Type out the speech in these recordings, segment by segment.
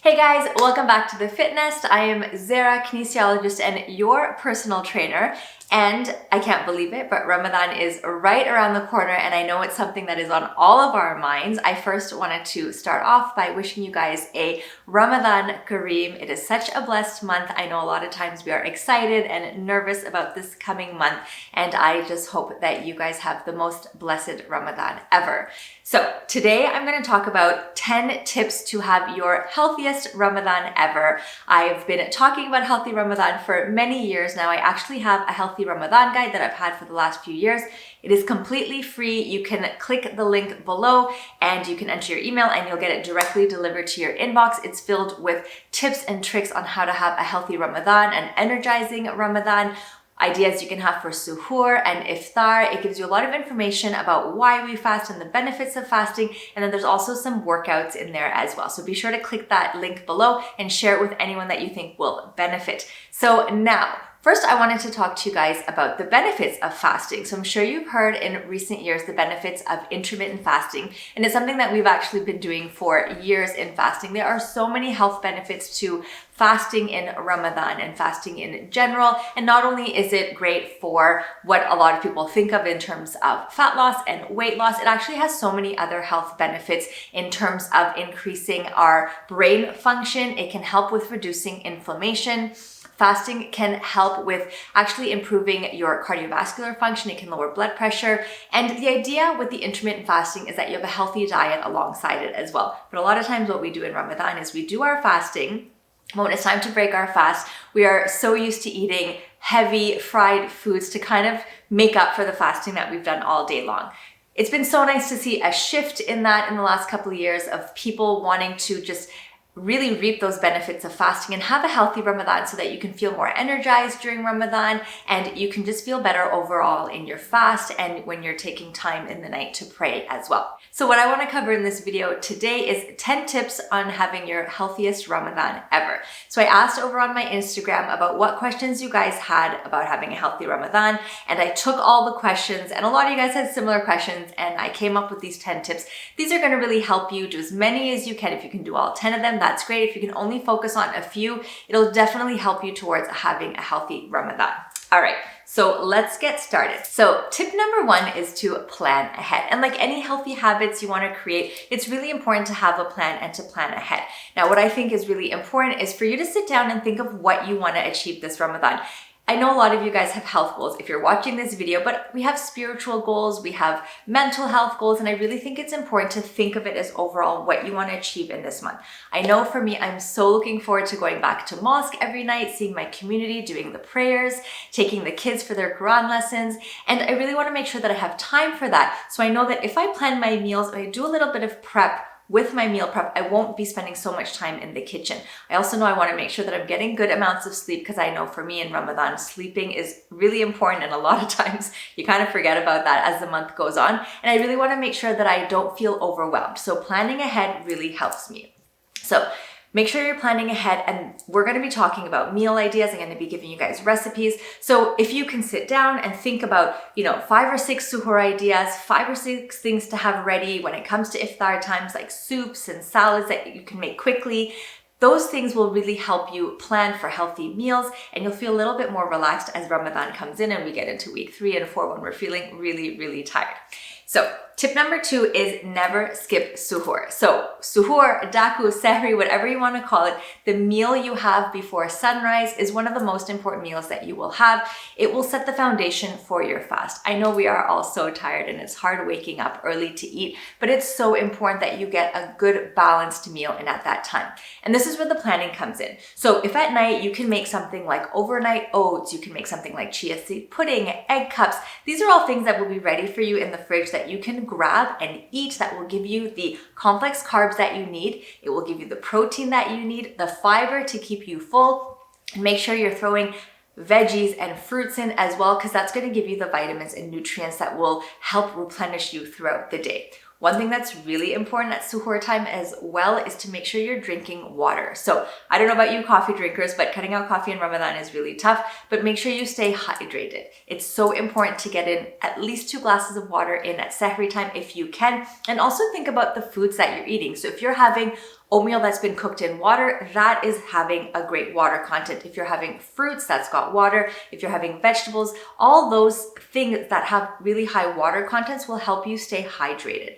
Hey guys, welcome back to The Fitness. I am Zehra, kinesiologist and your personal trainer. And I can't believe it, but Ramadan is right around the corner and I know it's something that is on all of our minds. I first wanted to start off by wishing you guys a Ramadan Kareem. It is such a blessed month. I know a lot of times we are excited and nervous about this coming month, and I just hope that you guys have the most blessed Ramadan ever. So today I'm going to talk about 10 tips to have your healthiest Ramadan ever. I've been talking about Healthy Ramadan for many years now. I actually have a Healthy Ramadan guide that I've had for the last few years. It is completely free. You can click the link below and you can enter your email and you'll get it directly delivered to your inbox. It's filled with tips and tricks on how to have a healthy Ramadan and energizing Ramadan. Ideas you can have for Suhoor and Iftaar. It gives you a lot of information about why we fast and the benefits of fasting. And then there's also some workouts in there as well. So be sure to click that link below and share it with anyone that you think will benefit. So now, first, I wanted to talk to you guys about the benefits of fasting. So I'm sure you've heard in recent years the benefits of intermittent fasting, and it's something that we've actually been doing for years in fasting. There are so many health benefits to fasting in Ramadan and fasting in general. And not only is it great for what a lot of people think of in terms of fat loss and weight loss, it actually has so many other health benefits in terms of increasing our brain function. It can help with reducing inflammation. Fasting can help with actually improving your cardiovascular function. It can lower blood pressure. And the idea with the intermittent fasting is that you have a healthy diet alongside it as well. But a lot of times what we do in Ramadan is we do our fasting, but when it's time to break our fast, we are so used to eating heavy fried foods to kind of make up for the fasting that we've done all day long. It's been so nice to see a shift in that in the last couple of years of people wanting to just really reap those benefits of fasting and have a healthy Ramadan so that you can feel more energized during Ramadan and you can just feel better overall in your fast and when you're taking time in the night to pray as well. So what I want to cover in this video today is 10 tips on having your healthiest Ramadan ever. So I asked over on my Instagram about what questions you guys had about having a healthy Ramadan, and I took all the questions, and a lot of you guys had similar questions, and I came up with these 10 tips. These are going to really help you do as many as you can. If you can do all 10 of them, that's great. If you can only focus on a few, it'll definitely help you towards having a healthy Ramadan. All right, so let's get started. So tip number 1 is to plan ahead. And like any healthy habits you want to create, it's really important to have a plan and to plan ahead. Now, what I think is really important is for you to sit down and think of what you want to achieve this Ramadan. I know a lot of you guys have health goals if you're watching this video, but we have spiritual goals, we have mental health goals, and I really think it's important to think of it as overall what you want to achieve in this month. I know for me, I'm so looking forward to going back to mosque every night, seeing my community, doing the prayers, taking the kids for their Quran lessons, and I really want to make sure that I have time for that. So I know that if I plan my meals, if I do a little bit of prep, with my meal prep, I won't be spending so much time in the kitchen. I also know I want to make sure that I'm getting good amounts of sleep because I know for me in Ramadan, sleeping is really important, and a lot of times you kind of forget about that as the month goes on. And I really want to make sure that I don't feel overwhelmed. So planning ahead really helps me. So make sure you're planning ahead, and we're going to be talking about meal ideas. I'm going to be giving you guys recipes. So if you can sit down and think about, 5 or 6 suhoor ideas, 5 or 6 things to have ready when it comes to iftar times, like soups and salads that you can make quickly, those things will really help you plan for healthy meals, and you'll feel a little bit more relaxed as Ramadan comes in and we get into week 3 and 4 when we're feeling really, really tired. So tip number 2 is never skip suhoor. So suhoor, daku, sehri, whatever you want to call it, the meal you have before sunrise is one of the most important meals that you will have. It will set the foundation for your fast. I know we are all so tired and it's hard waking up early to eat, but it's so important that you get a good balanced meal in at that time. And this is where the planning comes in. So if at night you can make something like overnight oats, you can make something like chia seed pudding, egg cups. These are all things that will be ready for you in the fridge that you can grab and eat, that will give you the complex carbs that you need. It will give you the protein that you need, the fiber to keep you full. And make sure you're throwing veggies and fruits in as well, because that's going to give you the vitamins and nutrients that will help replenish you throughout the day. One thing that's really important at suhoor time as well is to make sure you're drinking water. So I don't know about you coffee drinkers, but cutting out coffee in Ramadan is really tough, but make sure you stay hydrated. It's so important to get in at least 2 glasses of water in at sehri time if you can. And also think about the foods that you're eating. So if you're having oatmeal that's been cooked in water, that is having a great water content. If you're having fruits, that's got water. If you're having vegetables, all those things that have really high water contents will help you stay hydrated.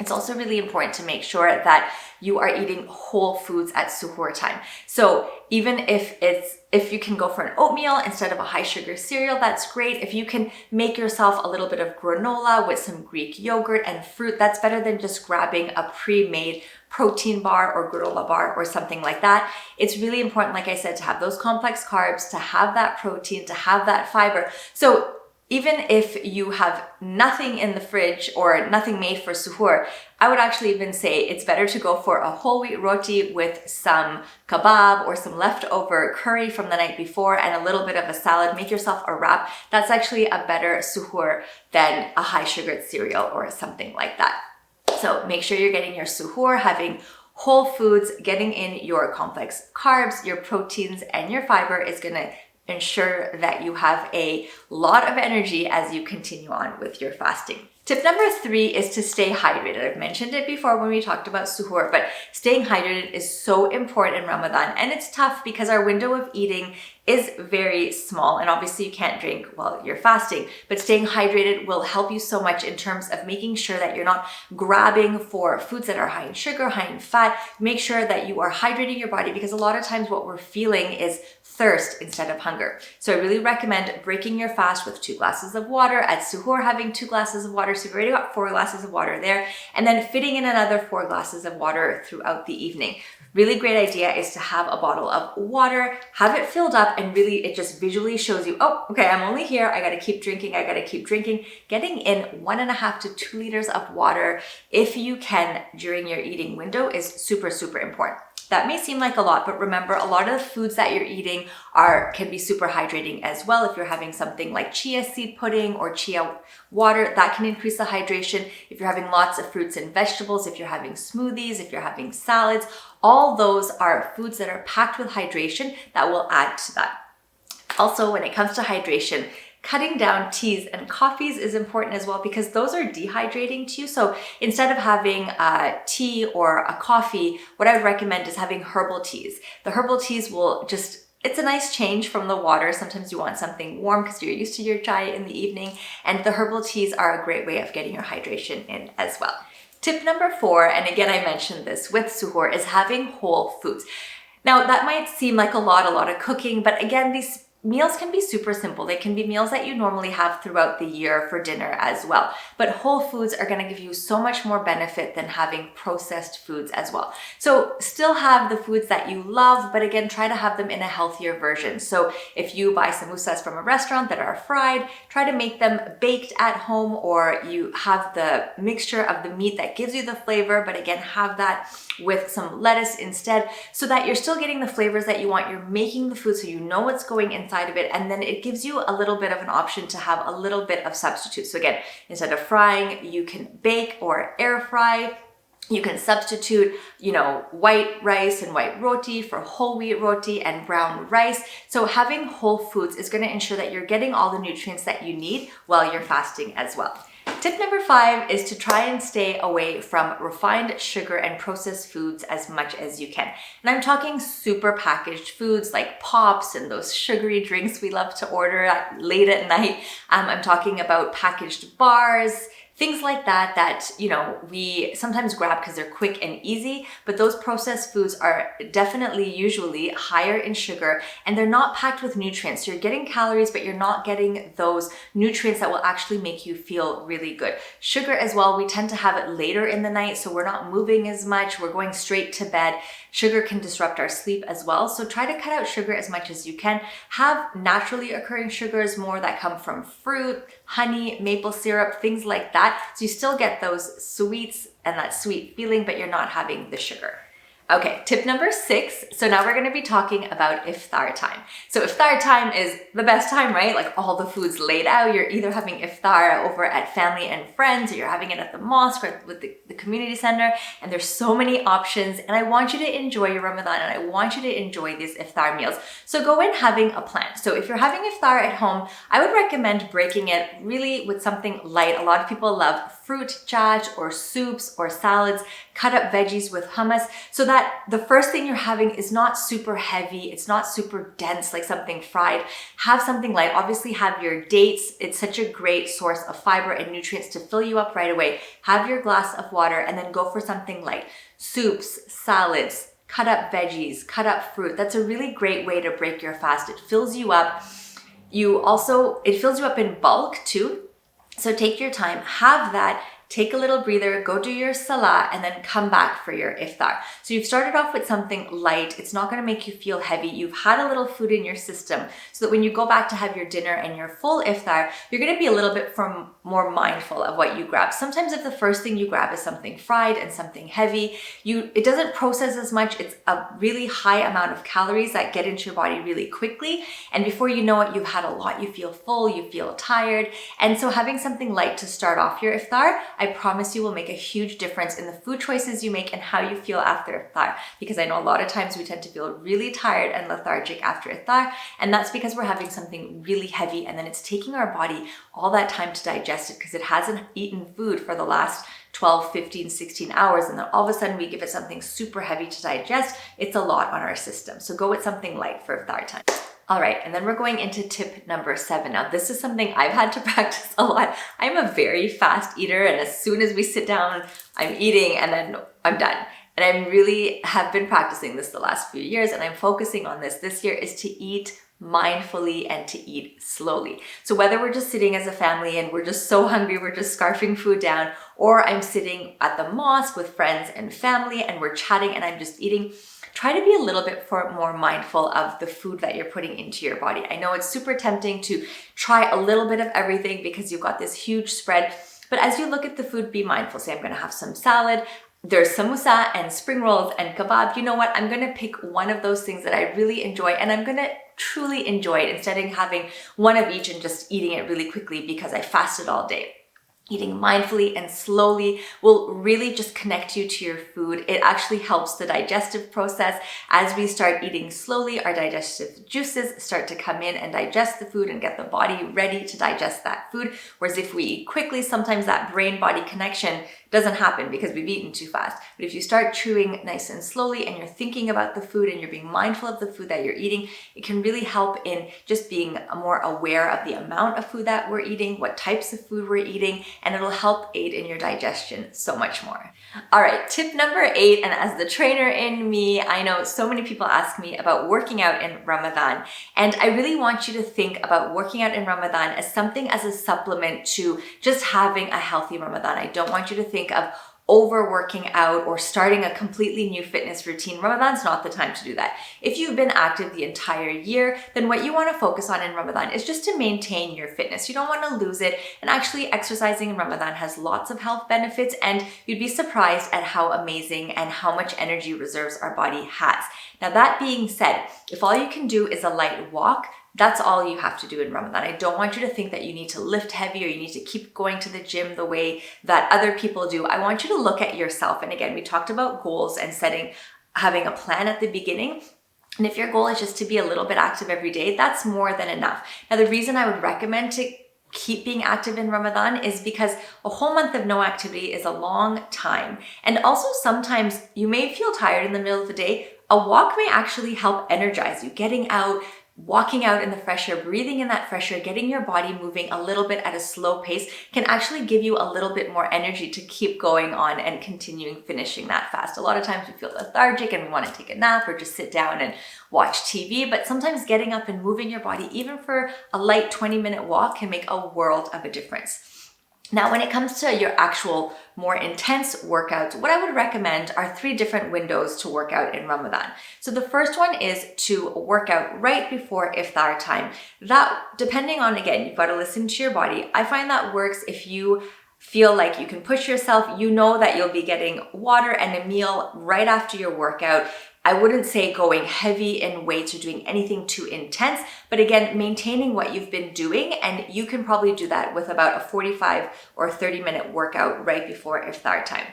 It's also really important to make sure that you are eating whole foods at suhoor time. So even if you can go for an oatmeal instead of a high sugar cereal, that's great. If you can make yourself a little bit of granola with some Greek yogurt and fruit, that's better than just grabbing a pre-made protein bar or granola bar or something like that. It's really important, like I said, to have those complex carbs, to have that protein, to have that fiber. So even if you have nothing in the fridge or nothing made for suhoor, I would actually even say it's better to go for a whole wheat roti with some kebab or some leftover curry from the night before and a little bit of a salad. Make yourself a wrap. That's actually a better suhoor than a high sugared cereal or something like that. So make sure you're getting your suhoor, having whole foods, getting in your complex carbs, your proteins, and your fiber is going to ensure that you have a lot of energy as you continue on with your fasting. Tip number 3 is to stay hydrated. I've mentioned it before when we talked about suhoor, but staying hydrated is so important in Ramadan, and it's tough because our window of eating is very small, and obviously you can't drink while you're fasting, but staying hydrated will help you so much in terms of making sure that you're not grabbing for foods that are high in sugar, high in fat. Make sure that you are hydrating your body, because a lot of times what we're feeling is thirst instead of hunger. So I really recommend breaking your fast with 2 glasses of water. At suhoor, having 2 glasses of water, so you've already got 4 glasses of water there, and then fitting in another 4 glasses of water throughout the evening. Really great idea is to have a bottle of water, have it filled up, and really it just visually shows you, oh, okay, I'm only here, I gotta keep drinking, I gotta keep drinking. Getting in 1.5 to 2 liters of water, if you can, during your eating window is super, super important. That may seem like a lot, but remember, a lot of the foods that you're eating can be super hydrating as well. If you're having something like chia seed pudding or chia water, that can increase the hydration. If you're having lots of fruits and vegetables, if you're having smoothies, if you're having salads, all those are foods that are packed with hydration that will add to that. Also, when it comes to hydration, cutting down teas and coffees is important as well, because those are dehydrating to you. So instead of having a tea or a coffee, what I would recommend is having herbal teas. The herbal teas will it's a nice change from the water. Sometimes you want something warm because you're used to your chai in the evening, and the herbal teas are a great way of getting your hydration in as well. Tip number 4, and again, I mentioned this with suhoor, is having whole foods. Now that might seem like a lot of cooking, but again, these meals can be super simple. They can be meals that you normally have throughout the year for dinner as well. But whole foods are going to give you so much more benefit than having processed foods as well. So still have the foods that you love, but again, try to have them in a healthier version. So if you buy samosas from a restaurant that are fried, try to make them baked at home, or you have the mixture of the meat that gives you the flavor, but again, have that with some lettuce instead, so that you're still getting the flavors that you want. You're making the food so you know what's going inside of it, and then it gives you a little bit of an option to have a little bit of substitute. So again, instead of frying, you can bake or air fry. You can substitute, white rice and white roti for whole wheat roti and brown rice. So having whole foods is going to ensure that you're getting all the nutrients that you need while you're fasting as well. Tip number 5 is to try and stay away from refined sugar and processed foods as much as you can. And I'm talking super packaged foods like pops and those sugary drinks we love to order late at night. I'm talking about packaged bars, things like that we sometimes grab because they're quick and easy, but those processed foods are definitely usually higher in sugar, and they're not packed with nutrients. So you're getting calories, but you're not getting those nutrients that will actually make you feel really good. Sugar as well, we tend to have it later in the night, so we're not moving as much, we're going straight to bed. Sugar can disrupt our sleep as well, so try to cut out sugar as much as you can. Have naturally occurring sugars more that come from fruit, honey, maple syrup, things like that. So you still get those sweets and that sweet feeling, but you're not having the sugar. Okay, tip number 6. So now we're going to be talking about iftar time. So iftar time is the best time, right? Like all the food's laid out. You're either having iftar over at family and friends, or you're having it at the mosque or with the community center. And there's so many options. And I want you to enjoy your Ramadan, and I want you to enjoy these iftar meals. So go in having a plan. So if you're having iftar at home, I would recommend breaking it really with something light. A lot of people love fruit chaat or soups or salads, cut up veggies with hummus, so that the first thing you're having is not super heavy, it's not super dense like something fried. Have something light. Obviously have your dates. It's such a great source of fiber and nutrients to fill you up right away. Have your glass of water and then go for something light. Soups, salads, cut up veggies, cut up fruit. That's a really great way to break your fast. It fills you up. It fills you up in bulk too. So take your time, have that, take a little breather, go do your salah, and then come back for your iftar. So you've started off with something light. It's not going to make you feel heavy. You've had a little food in your system so that when you go back to have your dinner and your full iftar, you're going to be a little bit more mindful of what you grab. Sometimes if the first thing you grab is something fried and something heavy, it doesn't process as much. It's a really high amount of calories that get into your body really quickly. And before you know it, you've had a lot. You feel full, you feel tired. And so having something light to start off your iftar, I promise you will make a huge difference in the food choices you make and how you feel after iftar. Because I know a lot of times we tend to feel really tired and lethargic after iftar, and that's because we're having something really heavy and then it's taking our body all that time to digest it because it hasn't eaten food for the last 12, 15, 16 hours, and then all of a sudden we give it something super heavy to digest. It's a lot on our system. So go with something light for iftar time. All right, and then we're going into tip number 7. Now, this is something I've had to practice a lot. I'm a very fast eater, and as soon as we sit down, I'm eating and then I'm done. And I really have been practicing this the last few years, and I'm focusing on this year, is to eat mindfully and to eat slowly. So whether we're just sitting as a family and we're just so hungry, we're just scarfing food down, or I'm sitting at the mosque with friends and family and we're chatting and I'm just eating, try to be a little bit more mindful of the food that you're putting into your body. I know it's super tempting to try a little bit of everything because you've got this huge spread, but as you look at the food, be mindful. Say, I'm gonna have some salad, there's samosa and spring rolls and kebab. You know what? I'm gonna pick one of those things that I really enjoy and I'm gonna truly enjoy it instead of having one of each and just eating it really quickly because I fasted all day. Eating mindfully and slowly will really just connect you to your food. It actually helps the digestive process. As we start eating slowly, our digestive juices start to come in and digest the food and get the body ready to digest that food. Whereas if we eat quickly, sometimes that brain-body connection doesn't happen because we've eaten too fast. But if you start chewing nice and slowly and you're thinking about the food and you're being mindful of the food that you're eating, it can really help in just being more aware of the amount of food that we're eating, what types of food we're eating, and it'll help aid in your digestion so much more. All right, tip number 8, and as the trainer in me, I know so many people ask me about working out in Ramadan, and I really want you to think about working out in Ramadan as something as a supplement to just having a healthy Ramadan. I don't want you to think of overworking out or starting a completely new fitness routine. Ramadan's not the time to do that. If you've been active the entire year, then what you want to focus on in Ramadan is just to maintain your fitness. You don't want to lose it. And actually exercising in Ramadan has lots of health benefits, and you'd be surprised at how amazing and how much energy reserves our body has. Now, that being said, if all you can do is a light walk, that's all you have to do in Ramadan. I don't want you to think that you need to lift heavy or you need to keep going to the gym the way that other people do. I want you to look at yourself. And again, we talked about goals and having a plan at the beginning. And if your goal is just to be a little bit active every day, that's more than enough. Now, the reason I would recommend to keep being active in Ramadan is because a whole month of no activity is a long time. And also sometimes you may feel tired in the middle of the day. A walk may actually help energize you. Getting out, walking out in the fresh air, breathing in that fresh air, getting your body moving a little bit at a slow pace can actually give you a little bit more energy to keep going on and finishing that fast. A lot of times we feel lethargic and we want to take a nap or just sit down and watch TV, but sometimes getting up and moving your body, even for a light 20-minute walk, can make a world of a difference. Now, when it comes to your actual more intense workouts, what I would recommend are 3 different windows to work out in Ramadan. So the first one is to work out right before iftar time. That, depending on, again, you've got to listen to your body. I find that works if you feel like you can push yourself. You know that you'll be getting water and a meal right after your workout. I wouldn't say going heavy in weights or doing anything too intense, but again, maintaining what you've been doing, and you can probably do that with about a 45 or 30-minute workout right before iftar time.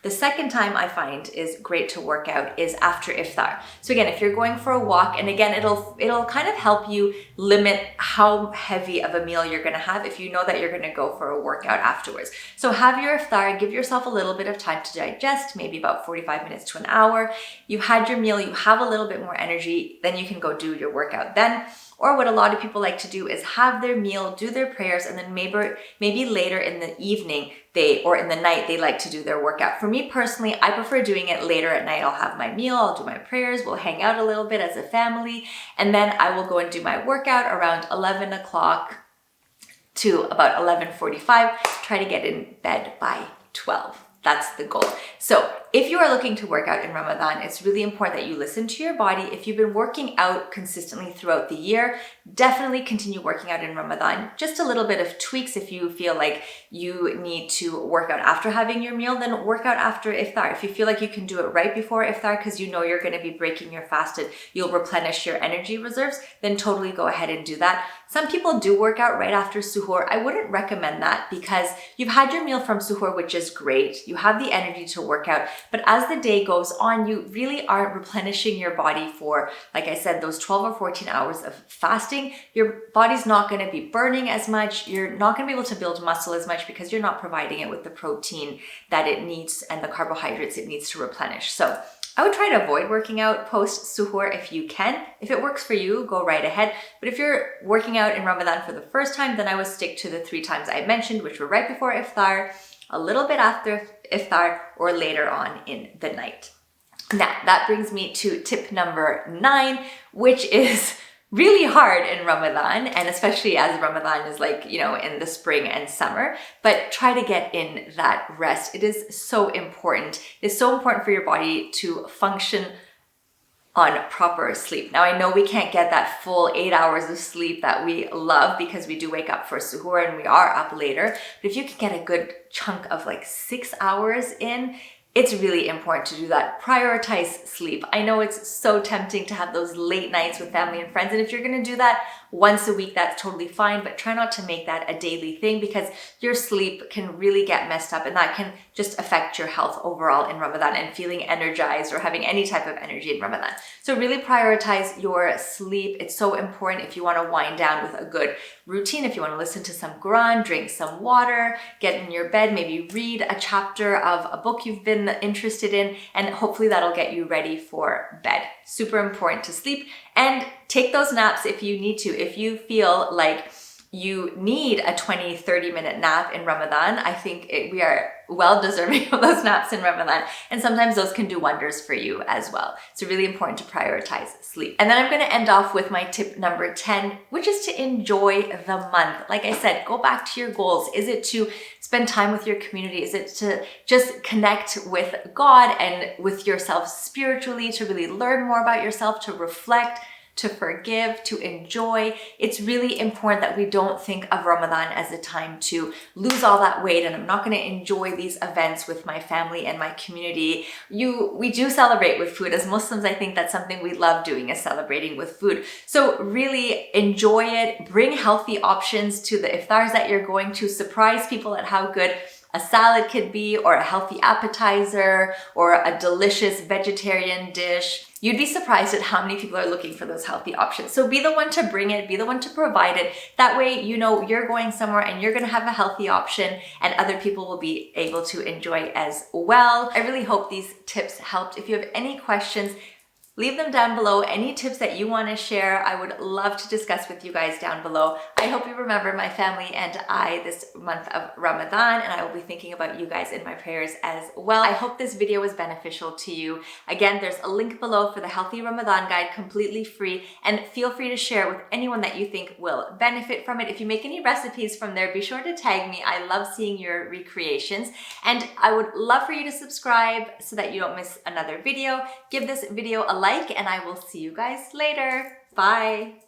The second time I find is great to work out is after iftar. So again, if you're going for a walk, and again, it'll kind of help you limit how heavy of a meal you're gonna have if you know that you're gonna go for a workout afterwards. So have your iftar, give yourself a little bit of time to digest, maybe about 45 minutes to an hour. You've had your meal, you have a little bit more energy, then you can go do your workout then. Or what a lot of people like to do is have their meal, do their prayers, and then maybe later in the evening or in the night, they like to do their workout. For me personally, I prefer doing it later at night. I'll have my meal, I'll do my prayers, we'll hang out a little bit as a family, and then I will go and do my workout around 11 o'clock to about 11:45, try to get in bed by 12. That's the goal. So if you are looking to work out in Ramadan, it's really important that you listen to your body. If you've been working out consistently throughout the year, definitely continue working out in Ramadan. Just a little bit of tweaks if you feel like you need to work out after having your meal, then work out after iftar. If you feel like you can do it right before iftar because you know you're going to be breaking your fast and you'll replenish your energy reserves, then totally go ahead and do that. Some people do work out right after suhoor. I wouldn't recommend that because you've had your meal from suhoor, which is great. You have the energy to work out, but as the day goes on, you really aren't replenishing your body for, like I said, those 12 or 14 hours of fasting. Your body's not going to be burning as much. You're not going to be able to build muscle as much because you're not providing it with the protein that it needs and the carbohydrates it needs to replenish. So I would try to avoid working out post suhoor if you can. If it works for you, go right ahead. But if you're working out in Ramadan for the first time, then I would stick to the 3 times I mentioned, which were right before iftar, a little bit after iftar, or later on in the night. Now, that brings me to tip number 9, which is really hard in Ramadan, and especially as Ramadan is like, in the spring and summer, but try to get in that rest. It is so important. It's so important for your body to function on proper sleep. Now, I know we can't get that full 8 hours of sleep that we love because we do wake up for suhoor and we are up later. But if you can get a good chunk of like 6 hours in, it's really important to do that. Prioritize sleep. I know it's so tempting to have those late nights with family and friends. And if you're gonna do that once a week, that's totally fine, but try not to make that a daily thing because your sleep can really get messed up and that can just affect your health overall in Ramadan and feeling energized or having any type of energy in Ramadan. So really prioritize your sleep. It's so important if you wanna wind down with a good routine, if you wanna listen to some Quran, drink some water, get in your bed, maybe read a chapter of a book you've been interested in, and hopefully that'll get you ready for bed. Super important to sleep, and take those naps if you need to. If you feel like you need a 20-30 minute nap in Ramadan, I think we are well deserving of those naps in Ramadan, and sometimes those can do wonders for you as well. So really important to prioritize sleep. And then I'm going to end off with my tip number 10, which is to enjoy the month. Like I said, go back to your goals. Is it to spend time with your community? Is it to just connect with God and with yourself spiritually, to really learn more about yourself, to reflect, to forgive, to enjoy? It's really important that we don't think of Ramadan as a time to lose all that weight and I'm not going to enjoy these events with my family and my community. We do celebrate with food. As Muslims, I think that's something we love doing, is celebrating with food. So really enjoy it. Bring healthy options to the iftars that you're going to. Surprise people at how good a salad could be, or a healthy appetizer, or a delicious vegetarian dish. You'd be surprised at how many people are looking for those healthy options. So be the one to bring it, be the one to provide it. That way, you're going somewhere and you're gonna have a healthy option and other people will be able to enjoy as well. I really hope these tips helped. If you have any questions, leave them down below. Any tips that you want to share, I would love to discuss with you guys down below. I hope you remember my family and I this month of Ramadan, and I will be thinking about you guys in my prayers as well. I hope this video was beneficial to you. Again, there's a link below for the Healthy Ramadan Guide, completely free, and feel free to share it with anyone that you think will benefit from it. If you make any recipes from there, be sure to tag me. I love seeing your recreations, and I would love for you to subscribe so that you don't miss another video. Give this video a like, and I will see you guys later. Bye.